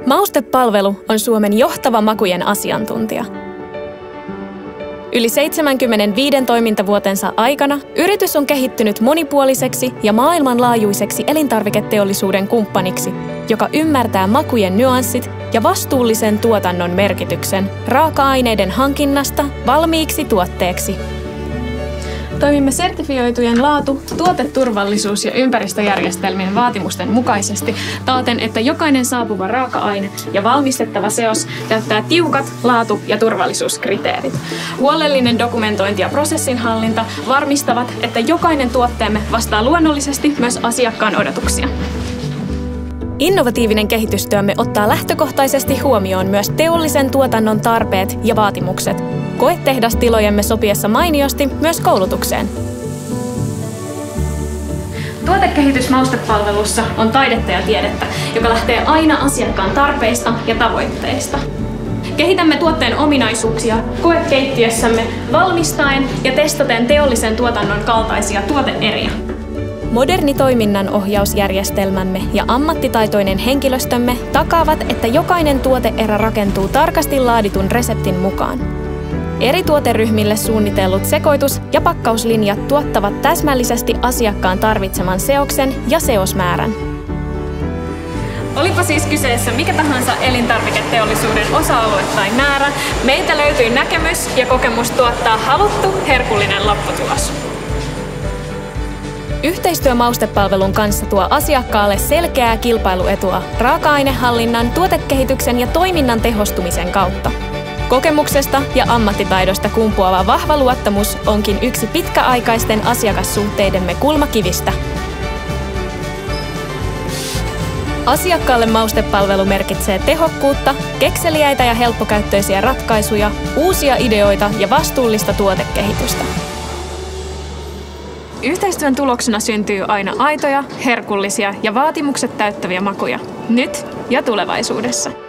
Maustepalvelu on Suomen johtava makujen asiantuntija. Yli 75 toimintavuotensa aikana yritys on kehittynyt monipuoliseksi ja maailmanlaajuiseksi elintarviketeollisuuden kumppaniksi, joka ymmärtää makujen nyanssit ja vastuullisen tuotannon merkityksen raaka-aineiden hankinnasta valmiiksi tuotteeksi. Toimimme sertifioitujen laatu-, tuoteturvallisuus- ja ympäristöjärjestelmien vaatimusten mukaisesti taaten, että jokainen saapuva raaka-aine ja valmistettava seos täyttää tiukat laatu- ja turvallisuuskriteerit. Huolellinen dokumentointi ja prosessinhallinta varmistavat, että jokainen tuotteemme vastaa luonnollisesti myös asiakkaan odotuksia. Innovatiivinen kehitystyömme ottaa lähtökohtaisesti huomioon myös teollisen tuotannon tarpeet ja vaatimukset, koetehdastilojemme sopiessa mainiosti myös koulutukseen. Tuotekehitys maustepalvelussa on taidetta ja tiedettä, joka lähtee aina asiakkaan tarpeista ja tavoitteista. Kehitämme tuotteen ominaisuuksia koekeittiössämme valmistaen ja testaten teollisen tuotannon kaltaisia tuoteeriä. Moderni toiminnanohjausjärjestelmämme ja ammattitaitoinen henkilöstömme takaavat, että jokainen tuoteerä rakentuu tarkasti laaditun reseptin mukaan. Eri tuoteryhmille suunnitellut sekoitus- ja pakkauslinjat tuottavat täsmällisesti asiakkaan tarvitseman seoksen ja seosmäärän. Olipa siis kyseessä mikä tahansa elintarviketeollisuuden osa-alue tai määrä, meiltä löytyy näkemys ja kokemus tuottaa haluttu herkullinen lopputulos. Yhteistyö maustepalvelun kanssa tuo asiakkaalle selkeää kilpailuetua raaka-ainehallinnan, tuotekehityksen ja toiminnan tehostumisen kautta. Kokemuksesta ja ammattitaidosta kumpuava vahva luottamus onkin yksi pitkäaikaisten asiakassuhteidemme kulmakivistä. Asiakkaalle maustepalvelu merkitsee tehokkuutta, kekseliäitä ja helppokäyttöisiä ratkaisuja, uusia ideoita ja vastuullista tuotekehitystä. Yhteistyön tuloksena syntyy aina aitoja, herkullisia ja vaatimukset täyttäviä makuja, nyt ja tulevaisuudessa.